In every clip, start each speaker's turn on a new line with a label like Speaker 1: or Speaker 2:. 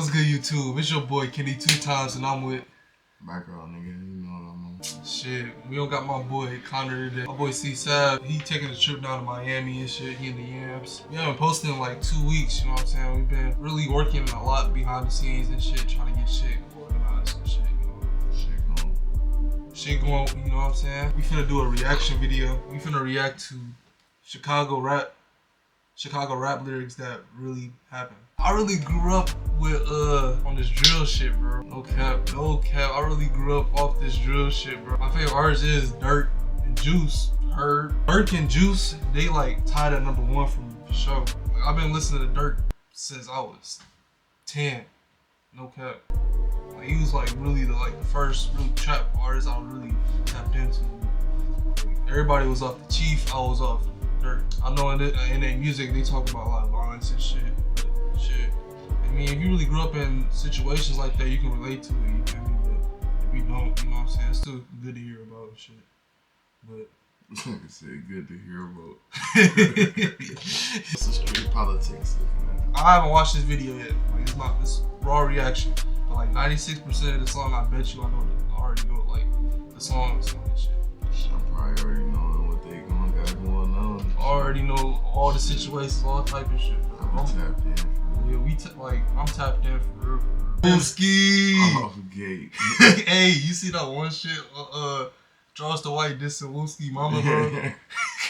Speaker 1: What's good, YouTube? It's your boy Kenny 2 times, and I'm with
Speaker 2: background nigga. You know what I'm on.
Speaker 1: Shit, we don't got my boy Connor today. My boy C-Sab, he taking a trip down to Miami and shit. He in the Yams. We haven't posted in like 2 weeks, you know what I'm saying? We've been really working a lot behind the scenes and shit, trying to get shit organized and shit, you know. Shit going, you know what I'm saying? We finna do a reaction video. We finna react to Chicago rap lyrics that really happened. I really grew up with on this drill shit, bro. No cap. I really grew up off this drill shit, bro. My favorite artist is Durk and Juice. Durk and Juice, they like tied at #1 for sure. Like, I've been listening to Durk since I was 10. No cap. Like, he was like really the first real trap artist I really tapped into. Like, everybody was off the Chief, I was off Durk. I know in their music they talk about a lot of violence and shit. Shit. I mean, if you really grew up in situations like that, you can relate to it, you feel me? But if you don't, you know what I'm saying? It's still good to hear about and shit. But
Speaker 2: like I said, good to hear about. It's a street politics.
Speaker 1: I haven't watched this video yet. Like, it's raw reaction. But like 96% of the song, I bet you I already know like the songs and shit.
Speaker 2: I probably already know what they got going on.
Speaker 1: I already know all the situations, all type of shit.
Speaker 2: I'm tapped in.
Speaker 1: Yeah, I'm tapped in for real. Wooski!
Speaker 2: Off gate.
Speaker 1: Hey, you see that one shit? Charles the White dissing Wooski mama, bro.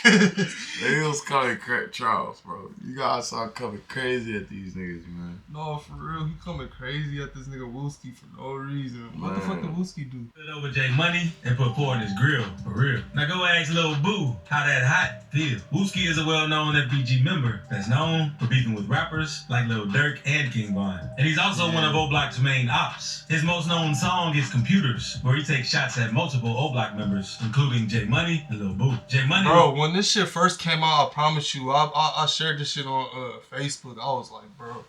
Speaker 2: They was coming Charles, bro. You guys saw coming crazy at these niggas, man.
Speaker 1: No, for real, he coming crazy at this nigga Wooski for no reason. What the fuck did Wooski do?
Speaker 3: Put over J Money and put four in his grill, for real. Now go ask Lil Boo how that hot feel. Wooski is a well-known FBG member that's known for beefing with rappers like Lil Durk and King Von. And he's also one of O-Block's main ops. His most known song is Computers, where he takes shots at multiple O-Block members, including J Money and Lil Boo. J Money.
Speaker 1: Bro, when this shit first came out, I promise you, I shared this shit on Facebook. I was like, bro,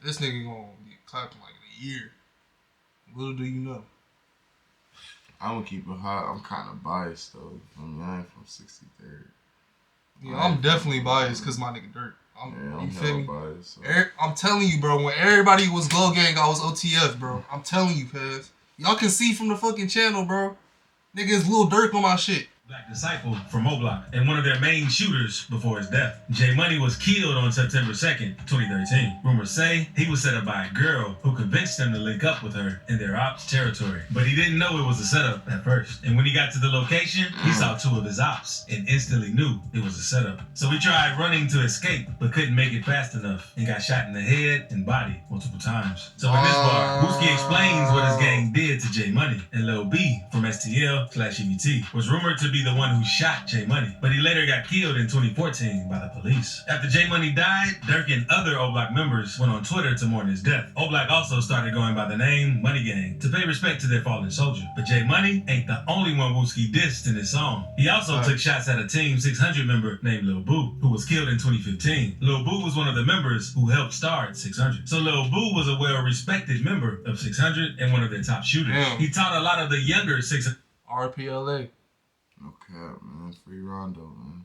Speaker 1: this nigga gonna get clapped in like a year. Little do you know.
Speaker 2: I'm gonna keep it hot. I'm kind of biased though. I mean, I ain't from 63rd.
Speaker 1: Yeah, I'm definitely biased because my nigga Durk.
Speaker 2: I'm
Speaker 1: you feel me?
Speaker 2: Biased, so.
Speaker 1: I'm telling you, bro. When everybody was Glow Gang, I was OTF, bro. I'm telling you, cuz. Y'all can see from the fucking channel, bro. Nigga, it's Lil Durk on my shit.
Speaker 3: Black disciple from O-Block and one of their main shooters before his death. J Money was killed on September 2nd, 2013. Rumors say he was set up by a girl who convinced him to link up with her in their ops territory. But he didn't know it was a setup at first. And when he got to the location, he saw 2 of his ops and instantly knew it was a setup. So he tried running to escape, but couldn't make it fast enough and got shot in the head and body multiple times. So in this bar, Wooski explains what his gang did to J Money, and Lil B from STL/EBT was rumored to be the one who shot J Money, but he later got killed in 2014 by the police. After J Money died, Durk and other O-Block members went on Twitter to mourn his death. O-Block also started going by the name Money Gang to pay respect to their fallen soldier. But J Money ain't the only one Wooski dissed in his song. He also took shots at a Team 600 member named Lil Boo, who was killed in 2015. Lil Boo was one of the members who helped start 600. So Lil Boo was a well-respected member of 600 and one of their top shooters.
Speaker 1: Damn.
Speaker 3: He taught a lot of the younger 600
Speaker 1: RPLA.
Speaker 2: No cap, man. Free Rondo, man.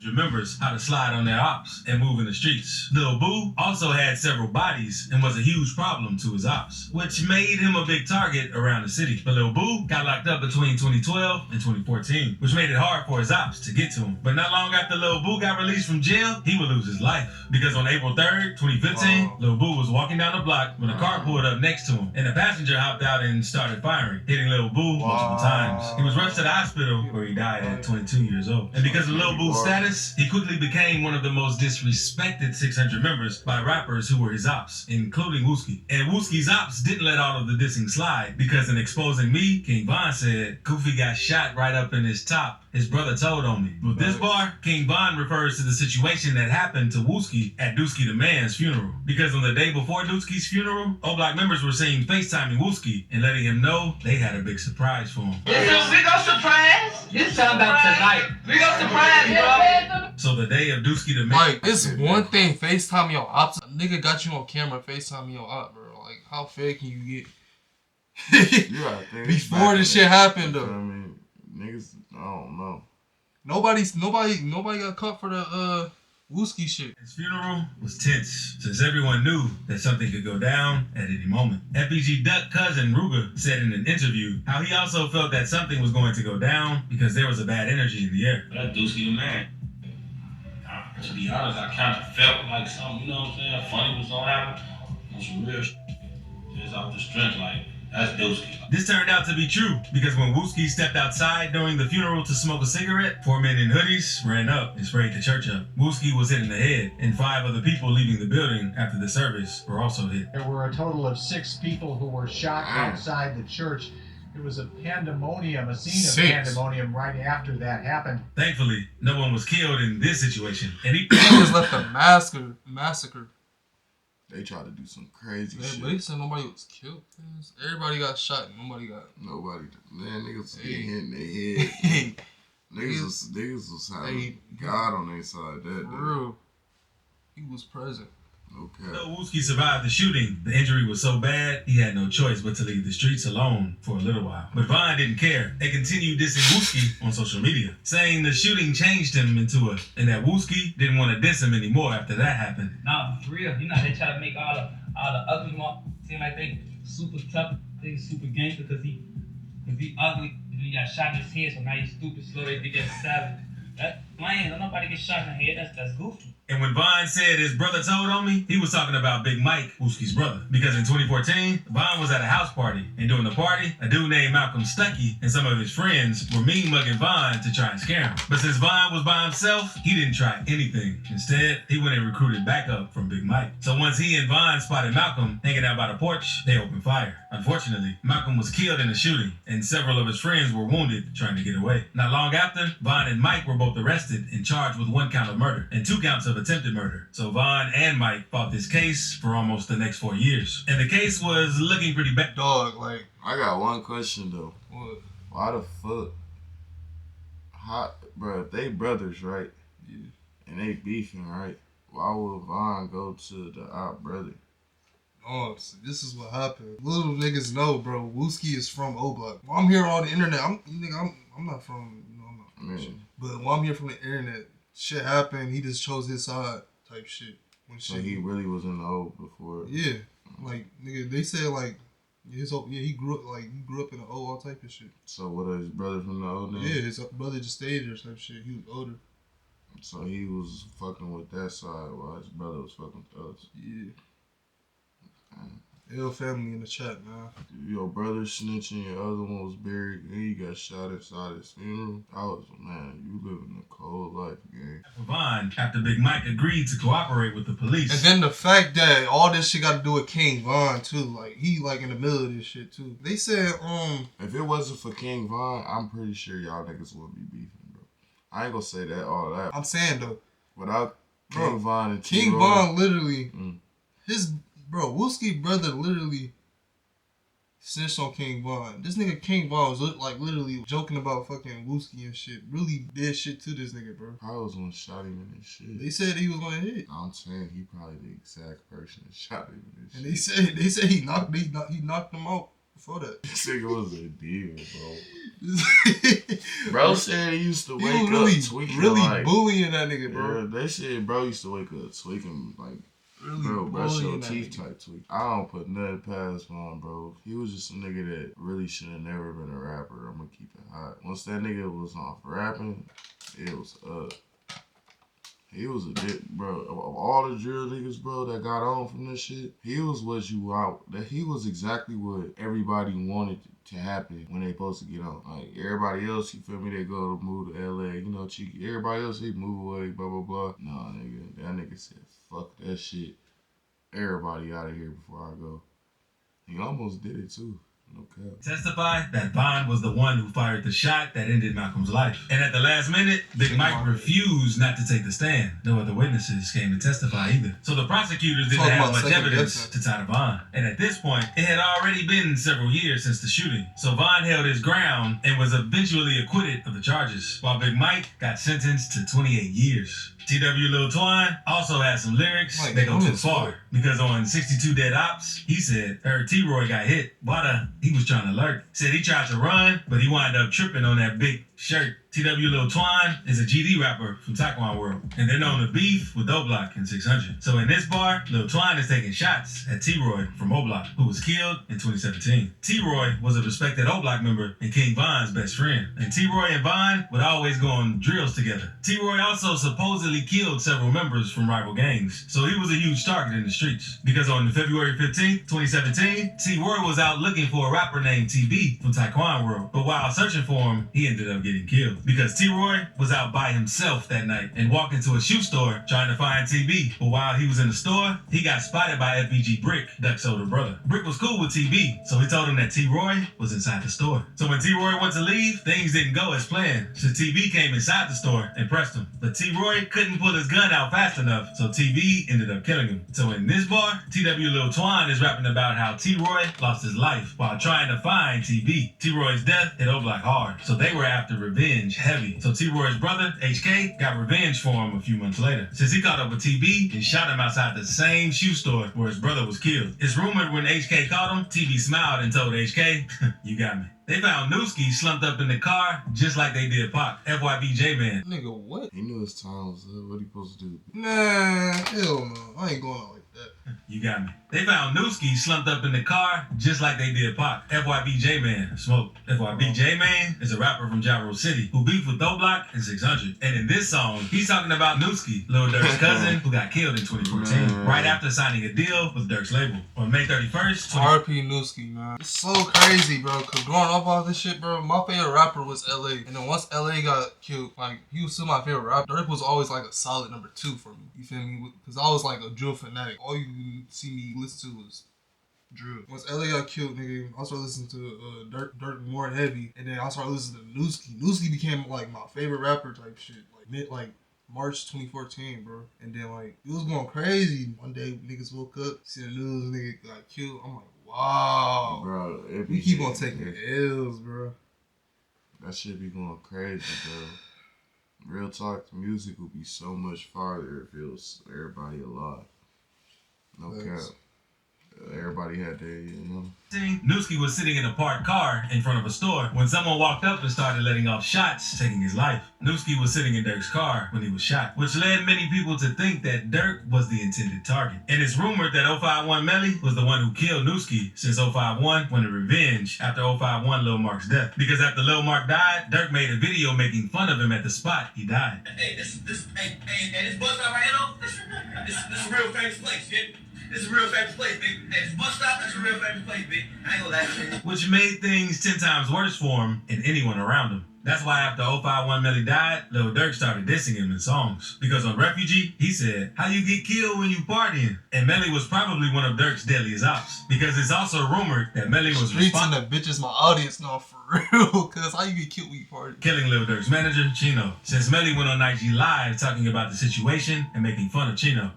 Speaker 3: Remembers how to slide on their ops and move in the streets. Lil Boo also had several bodies and was a huge problem to his ops, which made him a big target around the city. But Lil Boo got locked up between 2012 and 2014, which made it hard for his ops to get to him. But not long after Lil Boo got released from jail, he would lose his life. Because on April 3rd, 2015, Lil Boo was walking down the block when a car pulled up next to him, and a passenger hopped out and started firing, hitting Lil Boo multiple times. He was rushed to the hospital where he died at 22 years old. And because of Lil Boo's status, he quickly became one of the most disrespected 600 members by rappers who were his ops, including Wooski. And Wooski's ops didn't let all of the dissing slide, because in exposing me, King Von said, Goofy got shot right up in his top. His brother told on me. With this bar, King Von refers to the situation that happened to Wooski at Dooski the Man's funeral. Because on the day before Dooski's funeral, O-Block members were seen FaceTiming Wooski and letting him know they had a big surprise for him.
Speaker 4: This is we go surprise.
Speaker 5: This time about tonight.
Speaker 4: We go surprise, bro.
Speaker 3: So the day of Dooski the Man.
Speaker 1: Like, it's one thing FaceTime your ops. A nigga got you on camera FaceTime your op, bro. Like, how fake can you get?
Speaker 2: You gotta think
Speaker 1: Before this shit happened,
Speaker 2: I
Speaker 1: though.
Speaker 2: mean, niggas, I don't know.
Speaker 1: Nobody got caught for the Wooski shit.
Speaker 3: His funeral was tense, since everyone knew that something could go down at any moment. FBG Duck cousin Ruger said in an interview how he also felt that something was going to go down because there was a bad energy in the air.
Speaker 5: That Deucey the man. To be honest, I kind of felt like something, you know what I'm saying, funny was gonna happen. On some real shit. Just off the strength, like, that's Deucey.
Speaker 3: This turned out to be true because when Wooski stepped outside during the funeral to smoke a cigarette, 4 men in hoodies ran up and sprayed the church up. Wooski was hit in the head, and 5 other people leaving the building after the service were also hit.
Speaker 6: There were a total of 6 people who were shot outside the church. It was a pandemonium, a scene of pandemonium right after that happened.
Speaker 3: Thankfully, no one was killed in this situation. And he
Speaker 1: Niggas left a massacre.
Speaker 2: They tried to do some crazy shit.
Speaker 1: But they said nobody was killed. Cause everybody got shot. Nobody got.
Speaker 2: Nobody. Man, niggas was getting hit in their head. Niggas was having God on their side that day.
Speaker 1: For real. He was present.
Speaker 2: Okay.
Speaker 3: Though Wooski survived the shooting, the injury was so bad, he had no choice but to leave the streets alone for a little while. But Vaughn didn't care and continued dissing Wooski on social media, saying the shooting changed him and that Wooski didn't want to diss him anymore after that happened.
Speaker 7: Nah, for real. You know, they try to make all the ugly marks seem like they super tough, they super gangster because he ugly. And he got shot in his head, so now he's stupid, slow, they think that's savage. That's lying. Don't nobody get shot in the head. That's goofy.
Speaker 3: And when Vaughn said his brother told on me, he was talking about Big Mike, Wooski's brother. Because in 2014, Vaughn was at a house party. And during the party, a dude named Malcolm Stuckey and some of his friends were mean mugging Vaughn to try and scare him. But since Vaughn was by himself, he didn't try anything. Instead, he went and recruited backup from Big Mike. So once he and Vaughn spotted Malcolm hanging out by the porch, they opened fire. Unfortunately, Malcolm was killed in the shooting, and several of his friends were wounded trying to get away. Not long after, Vaughn and Mike were both arrested and charged with 1 count of murder and 2 counts of attempted murder. So Vaughn and Mike fought this case for almost the next 4 years. And the case was looking pretty bad.
Speaker 1: Dog, like.
Speaker 2: I got one question though.
Speaker 1: What?
Speaker 2: Why the fuck? Bro, if they brothers, right?
Speaker 1: Yeah.
Speaker 2: And they beefing, right? Why would Vaughn go to the op brother?
Speaker 1: Oh, so this is what happened. Little niggas know, bro. Wooski is from O-Block. While I'm here on the internet, I'm not from, I'm not from shit. But while I'm here from the internet, shit happened. He just chose his side type shit.
Speaker 2: So he really was in the O before.
Speaker 1: Yeah, like nigga, they said like he grew up in the O, all type of shit.
Speaker 2: So what are his brother from the O then?
Speaker 1: Yeah, his brother just stayed there type shit. He was older.
Speaker 2: So he was fucking with that side while his brother was fucking with us.
Speaker 1: Yeah. Ill family in the chat, man.
Speaker 2: Your brother snitching, your other one was buried, and he got shot inside his funeral. You living a cold life, gang.
Speaker 3: Vaughn, after Big Mike agreed to cooperate with the police.
Speaker 1: And then the fact that all this shit got to do with King Von too, like he like in the middle of this shit too. They said,
Speaker 2: if it wasn't for King Von, I'm pretty sure y'all niggas would be beefing, bro. I ain't gonna say that all that.
Speaker 1: I'm saying though,
Speaker 2: without King Von and
Speaker 1: King Von literally, his bro, Wooski brother literally snitched on King Von. This nigga King Von was literally joking about fucking Wooski and shit. Really did shit to this nigga, bro.
Speaker 2: I was gonna shot him in his shit.
Speaker 1: They said he was gonna hit.
Speaker 2: I'm saying he probably the exact person that shot him in his
Speaker 1: and
Speaker 2: shit.
Speaker 1: And they said he knocked him out before that.
Speaker 2: This nigga was a diva, bro. Bro said he used to wake up tweaking.
Speaker 1: Really bullying that nigga, bro.
Speaker 2: Yeah, they said bro used to wake up tweaking like. Really brush your teeth type tweak. I don't put nothing past Vaughn, bro. He was just a nigga that really should have never been a rapper. I'm gonna keep it hot. Once that nigga was off rapping, it was up. He was a dick, bro. Of all the drill niggas, bro, that got on from this shit, he was what you out. That he was exactly what everybody wanted to happen when they supposed to get on. Like everybody else, you feel me? They go to move to LA, you know, cheeky. Everybody else, they move away, blah blah blah. Nah, nigga, that nigga said, fuck that shit. Everybody out of here before I go. He almost did it too. No cap.
Speaker 3: Testified that Vaughn was the one who fired the shot that ended Malcolm's life. And at the last minute, Big Mike refused not to take the stand. No other witnesses came to testify either. So the prosecutors didn't have much evidence to tie to Vaughn. And at this point, it had already been several years since the shooting. So Vaughn held his ground and was eventually acquitted of the charges, while Big Mike got sentenced to 28 years. TW Lil Twine also had some lyrics that go too far. Because on 62 Dead Ops, he said, heard T-Roy got hit. He was trying to lurk. Said he tried to run, but he wound up tripping on that big shirt. TW Lil Twine is a GD rapper from Taekwondo World, and they're known to beef with O-Block in 600. So in this bar, Lil Twine is taking shots at T-Roy from O-Block, who was killed in 2017. T-Roy was a respected O-Block member and King Von's best friend, and T-Roy and Von would always go on drills together. T-Roy also supposedly killed several members from rival gangs, so he was a huge target in the streets. Because on February 15th, 2017, T-Roy was out looking for a rapper named TB from Taekwondo World, but while searching for him, he ended up getting killed. Because T-Roy was out by himself that night and walked into a shoe store trying to find TB. But while he was in the store, he got spotted by FBG Brick, Duck's older brother. Brick was cool with TB, so he told him that T-Roy was inside the store. So when T-Roy went to leave, things didn't go as planned. So TB came inside the store and pressed him. But T-Roy couldn't pull his gun out fast enough, so TB ended up killing him. So in this bar, TW Lil Twine is rapping about how T-Roy lost his life while trying to find TB. T-Roy's death hit O-Block hard, so they were after revenge heavy. So T-Roy's brother, HK, got revenge for him a few months later, since he caught up with TB and shot him outside the same shoe store where his brother was killed. It's rumored when HK caught him, TB smiled and told HK, "You got me." They found Newski slumped up in the car just like they did Pac. FYB J-Man.
Speaker 1: Nigga, what?
Speaker 2: He knew his time was up. What he supposed to do?
Speaker 1: Nah, hell no. I ain't going out like that.
Speaker 3: You got me. They found Newski slumped up in the car just like they did Pac. FYB J-Man. Smoke. FYB J-Man is a rapper from Gyro City who beefed with O-Block in 600. And in this song, he's talking about Newski, Lil Durk's cousin, who got killed in 2014, right after signing a deal with Durk's label. On May 31st,
Speaker 1: RP Newski, man. It's so crazy, bro, because growing up all this shit, bro, my favorite rapper was LA. And then once LA got killed, like, he was still my favorite rapper. Durk was always like a solid number 2 for me. You feel me? Because I was like a drill fanatic. All you see me listen to was drill. Once LA got killed, nigga, I started listening to Durk more heavy, and then I started listening to Newski. Newski became like my favorite rapper type shit, like March 2014, bro. And then like it was going crazy. One day niggas woke up, see the news, nigga got killed. I'm like, wow,
Speaker 2: bro.
Speaker 1: We keep on taking L's, bro.
Speaker 2: That shit be going crazy, bro. Real talk, the music would be so much farther if it was everybody alive. No cap. Everybody had their, you know.
Speaker 3: Newski was sitting in a parked car in front of a store when someone walked up and started letting off shots, taking his life. Newski was sitting in Durk's car when he was shot, which led many people to think that Durk was the intended target. And it's rumored that 051 Melly was the one who killed Newski, since 051 wanted revenge after 051 Lil Mark's death. Because after Lil Mark died, Durk made a video making fun of him at the spot he died.
Speaker 8: Hey, this bus stop right here, though, this is a real famous place, kid. This is a real famous place, bitch. Hey, this bus stop, that's a real famous place, bitch. I ain't gonna lie to you.
Speaker 3: Which made things 10 times worse for him and anyone around him. That's why after 051 Melly died, Lil Durk started dissing him in songs. Because on Refugee, he said, "How you get killed when you partying?" And Melly was probably one of Durk's deadliest ops. Because it's also rumored that Melly was
Speaker 1: responsible. The bitches my audience know for real. Cause how you get killed when you party?
Speaker 3: Killing Lil Durk's manager, Chino. Since Melly went on IG Live talking about the situation and making fun of Chino.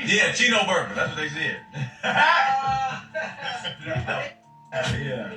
Speaker 8: Yeah, Chino Burger. That's what they said. Yeah.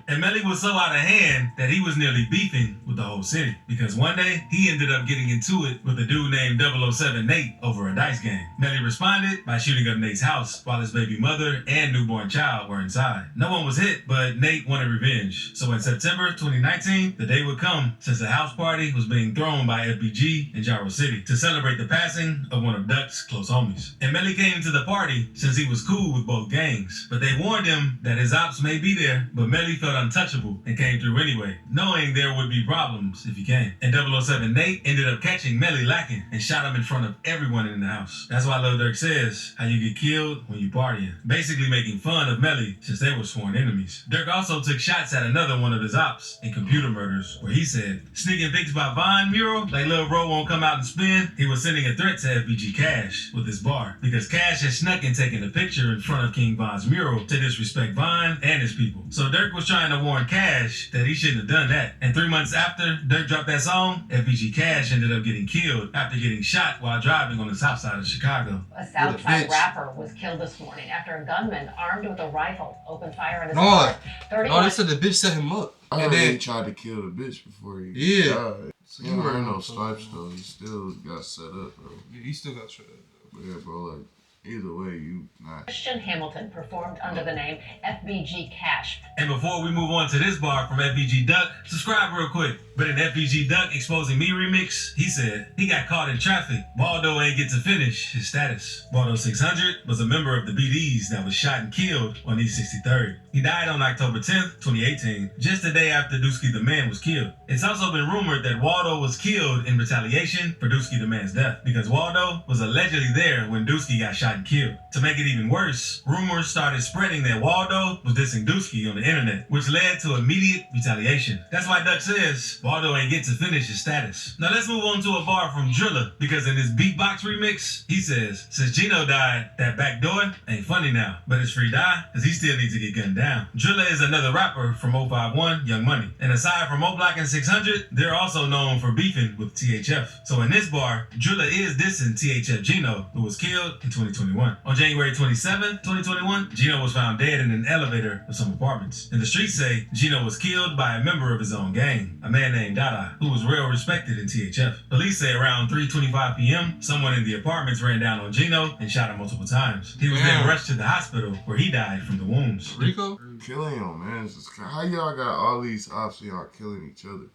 Speaker 3: And Melly was so out of hand that he was nearly beefing with the whole city. Because one day, he ended up getting into it with a dude named 007 Nate over a dice game. Melly responded by shooting up Nate's house while his baby mother and newborn child were inside. No one was hit, but Nate wanted revenge. So in September 2019, the day would come since the house party was being thrown by FBG in Gyro City to celebrate the passing of one of Duck's close homies. And Melly came to the party since he was cool with both gangs, but they warned him that his ops may be there, but Melly felt untouchable and came through anyway, knowing there would be problems if he came. And 007 Nate ended up catching Melly lacking and shot him in front of everyone in the house. That's why Lil Durk says, "How you get killed when you partying," basically making fun of Melly since they were sworn enemies. Durk also took shots at another one of his ops in Computer Murders, where he said, "Sneaking pics by Von mural, like Lil Bro won't come out and spin." He was sending a threat to FBG Cash with this bar, because Cash had snuck and taken a picture in front of King Von's mural to disrespect Von and his people. So Durk was trying to warn Cash that he shouldn't have done that. And 3 months after Durk dropped that song, FBG Cash ended up getting killed after getting shot while driving on the south side of Chicago.
Speaker 9: A Southside rapper was killed this morning after a gunman armed with a rifle opened fire in his car.
Speaker 1: No, they said the bitch set him up.
Speaker 2: I heard he tried to kill the bitch before he died.
Speaker 1: So
Speaker 2: he weren't no stripes though. He still got set up, bro.
Speaker 1: Yeah, he still got set up though.
Speaker 2: But yeah, bro, like Either way, you not.
Speaker 9: Christian Hamilton performed under the name FBG Cash.
Speaker 3: And before we move on to this bar from FBG Duck, subscribe real quick. But in FBG Duck Exposing Me remix, he said he got caught in traffic. Waldo ain't get to finish his status. Waldo 600 was a member of the BDs that was shot and killed on East 63rd. He died on October 10th, 2018, just the day after Dusky the Man was killed. It's also been rumored that Waldo was killed in retaliation for Dusky the Man's death, because Waldo was allegedly there when Dusky got shot and killed. To make it even worse, rumors started spreading that Waldo was dissing Dusky on the internet, which led to immediate retaliation. That's why Duck says Waldo ain't get to finish his status. Now let's move on to a bar from Drilla, because in his Beatbox remix, he says, since Gino died, that back door ain't funny now, but it's free die, cause he still needs to get gunned down. Drilla is another rapper from 051, Young Money. And aside from O-Block and 600, they're also known for beefing with THF. So in this bar, Drilla is dissing THF Gino, who was killed in 2021. On January 27, 2021, Gino was found dead in an elevator of some apartments. And the streets say Gino was killed by a member of his own gang, a man named Dada, who was real respected in THF. Police say around 3:25 p.m., someone in the apartments ran down on Gino and shot him multiple times. He was then rushed to the hospital where he died from the wounds.
Speaker 1: Rico?
Speaker 2: Killing your man is just how y'all got all these ops and y'all killing each other?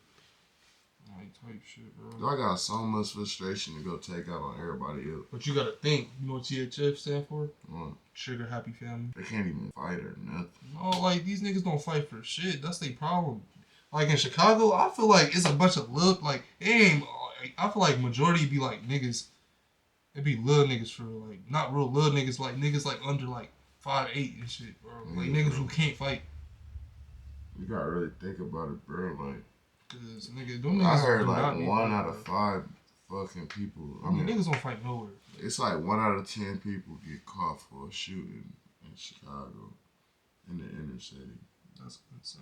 Speaker 1: Type shit, bro.
Speaker 2: Y'all got so much frustration to go take out on everybody else.
Speaker 1: But you gotta think, you know what THF stand for?
Speaker 2: What?
Speaker 1: Trigger Happy Family.
Speaker 2: They can't even fight or nothing.
Speaker 1: No, like, these niggas don't fight for shit. That's their problem. Like, in Chicago, I feel like it's a bunch of little, like, it ain't, I feel like majority be like niggas. It be little niggas for, like, not real little niggas, like, under, like, 5'8" and shit, bro. Like, niggas who can't fight.
Speaker 2: You gotta really think about it, bro. Like,
Speaker 1: cause nigga, them niggas
Speaker 2: I heard
Speaker 1: do
Speaker 2: like
Speaker 1: not
Speaker 2: 1 out of 5 fucking people.
Speaker 1: I mean, niggas don't fight nowhere.
Speaker 2: It's like 1 out of 10 people get caught for a shooting in Chicago, in the inner city.
Speaker 1: That's insane.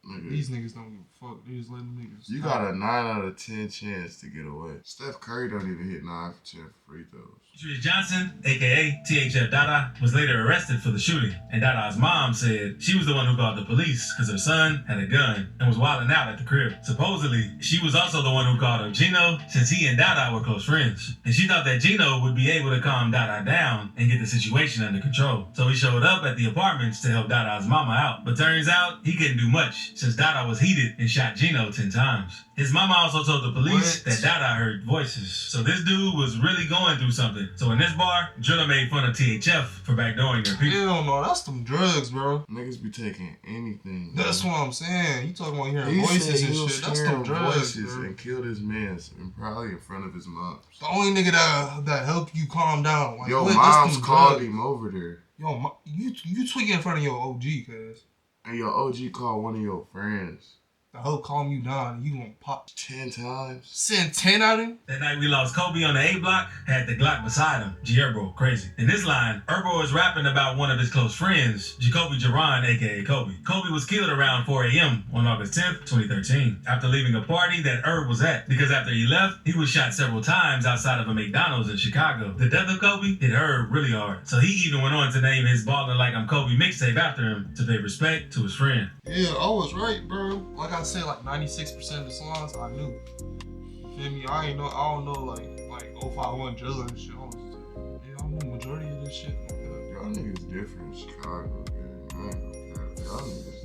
Speaker 2: Nigga,
Speaker 1: these niggas don't give a fuck. They just letting niggas.
Speaker 2: You got a 9 out of 10 chance to get away. Steph Curry don't even hit 9 for 10 free throws.
Speaker 3: Demetrius Johnson, aka THF Dada, was later arrested for the shooting, and Dada's mom said she was the one who called the police because her son had a gun and was wilding out at the crib. Supposedly, she was also the one who called up Gino since he and Dada were close friends, and she thought that Gino would be able to calm Dada down and get the situation under control. So he showed up at the apartments to help Dada's mama out, but turns out he couldn't do much since Dada was heated and shot Gino 10 times. His mama also told the police that Dada heard voices. So this dude was really going through something. So in this bar, Drilla made fun of THF for backdooring their people.
Speaker 1: Hell no, that's them drugs, bro.
Speaker 2: Niggas be taking anything.
Speaker 1: That's what I'm saying. You talking about hearing voices and shit. That's them drugs, bro.
Speaker 2: And killed his man, and probably in front of his mom.
Speaker 1: The only nigga that helped you calm down. Like,
Speaker 2: yo, mom's called him over there.
Speaker 1: Yo, you tweaking in front of your OG, cuz.
Speaker 2: And your OG called one of your friends.
Speaker 1: The hoe calm you down and you gonna pop
Speaker 2: 10 times.
Speaker 1: Send 10 at him?
Speaker 3: That night we lost Kobe on the A block, had the Glock beside him. G-Herbo, crazy. In this line, Herbo is rapping about one of his close friends, Jacoby Jaron, aka Kobe. Kobe was killed around 4 a.m. on August 10th, 2013, after leaving a party that Herb was at, because after he left, he was shot several times outside of a McDonald's in Chicago. The death of Kobe hit Herb really hard, so he even went on to name his Ballin' Like I'm Kobe mixtape after him to pay respect to his friend.
Speaker 1: Yeah, I was right, bro. Like I said, like 96% of the songs I knew. You feel me? I don't know like 051 Drilla and shit. I knew majority of this shit.
Speaker 2: Y'all niggas different in Chicago, man. I ain't gonna cap. Y'all niggas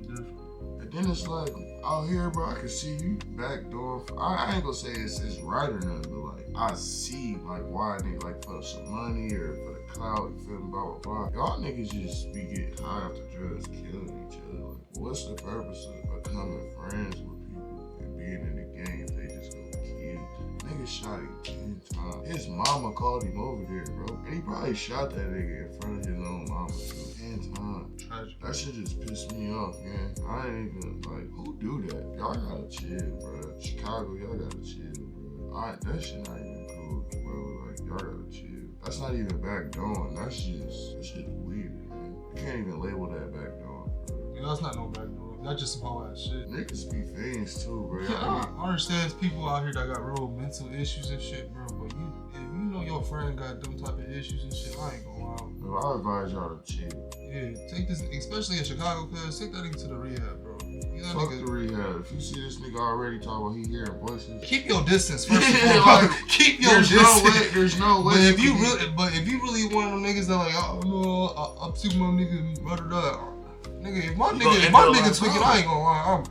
Speaker 2: different. And then it's like, out here, bro, I can see you backdoor. I ain't gonna say it's right or nothing, but like, I see like why niggas like for some money or for the clout, you feel me, blah, blah, blah. Y'all niggas just be getting high off the drugs, killing each other. Like, what's the purpose of becoming friends with people and being in the gang if they just gonna kill you? Nigga shot him 10 times. His mama called him over there, bro. And he probably shot that nigga in front of his own mama too. 10 times.
Speaker 1: Tragic.
Speaker 2: That shit just pissed me off, man. I ain't even, like, who do that? Y'all gotta chill, bro. Chicago, y'all gotta chill, bro. That shit not even cool, bro. Like, y'all gotta chill. That's not even backdooring. That shit's weird, man. You can't even label that backdooring, bro.
Speaker 1: Yeah, that's not no backdoor. That's just some whole ass shit.
Speaker 2: Niggas be fiends too, bro.
Speaker 1: Yeah, I understand people out here that got real mental issues and shit, bro. But if you know your friend got them type of issues and shit, I ain't gonna lie.
Speaker 2: Bro, I advise y'all to chill.
Speaker 1: Yeah, take this, especially in Chicago, cuz take that nigga to the rehab, bro. You
Speaker 2: Fuck the rehab. If you see this nigga already talk about he hearing voices,
Speaker 1: keep your distance first of all. Like, keep your distance.
Speaker 2: There's no way.
Speaker 1: But if you really one of them niggas that like, oh no, I'm super my nigga, nigga, if my nigga tweaking, I ain't gonna lie,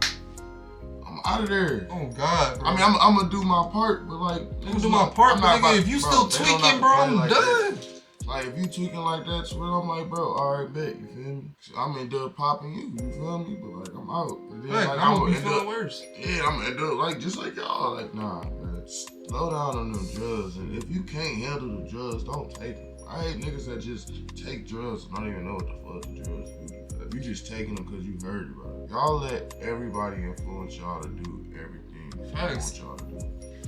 Speaker 2: I'm out of there.
Speaker 1: Oh God, bro.
Speaker 2: I mean, I'm gonna do my part, but like,
Speaker 1: I'm gonna do my part, but nigga, if you still tweaking, bro, I'm done.
Speaker 2: Like, if you tweaking like that, I'm like, bro, alright, bet, you feel me? I'm in there popping you feel me? But like, I'm out. And then,
Speaker 1: like, I'm gonna be feeling worse.
Speaker 2: Yeah, I'm gonna end up like, just like y'all, like, nah, man, slow down on them drugs. And if you can't handle the drugs, don't take them. I hate niggas that just take drugs and don't even know what the fuck the drugs do. If you just taking them because you heard about it. Y'all let everybody influence y'all to do everything they want y'all to do.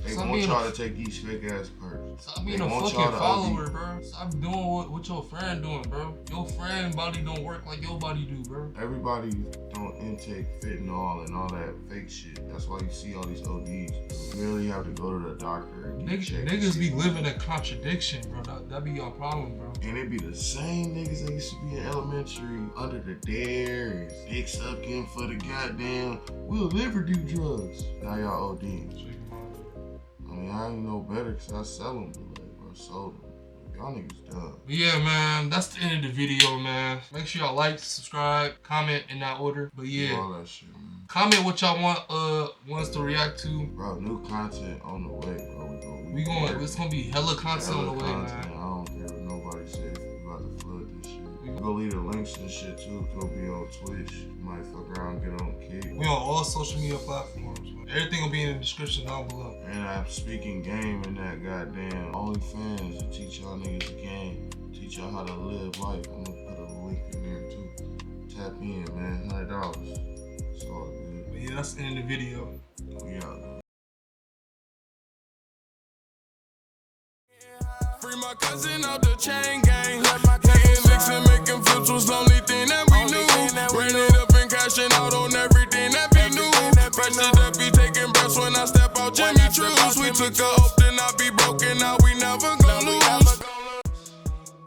Speaker 2: They want y'all to take these fake ass perks.
Speaker 1: Stop being a fucking follower, bro. Stop doing what your friend doing, bro. Your friend body don't work like your body do, bro.
Speaker 2: Everybody don't intake fentanyl and all that fake shit. That's why you see all these ODs. You really have to go to the doctor and get checked.
Speaker 1: Niggas be living a contradiction, bro. That be your problem, bro.
Speaker 2: And it be the same niggas that used to be in elementary under the dare, dick sucking for the goddamn, we'll never do drugs. Now y'all ODing. I mean, I ain't no better because I sell them, but like, bro, sold them. Y'all niggas dumb.
Speaker 1: But yeah, man, that's the end of the video, man. Make sure y'all like, subscribe, comment in that order. But yeah,
Speaker 2: all that shit, man.
Speaker 1: Comment what y'all want us to react to.
Speaker 2: Bro, new content on the way, bro.
Speaker 1: It's gonna be hella content on the way, man.
Speaker 2: I don't care what nobody says. We about to flood this shit. We gonna leave the links and shit too. It's gonna be on Twitch. You might fuck around and get on Kick.
Speaker 1: We on all social media platforms. Everything will be in the description down below.
Speaker 2: And I'm speaking game in that goddamn OnlyFans to teach y'all niggas the game. Teach y'all how to live life. I'm gonna put a link in there too. Tap in, man. $100. It's all good.
Speaker 1: But yeah, that's the end of the video.
Speaker 2: We out, man.
Speaker 10: Free my cousin out the chain gang. Hitting licks and making flips was the only thing that we knew. Ran it up and cashing out on everything that we knew. Pressure that be taking breaths when I step out Jimmy Choo's. We took a oath to not be broken, now we never go.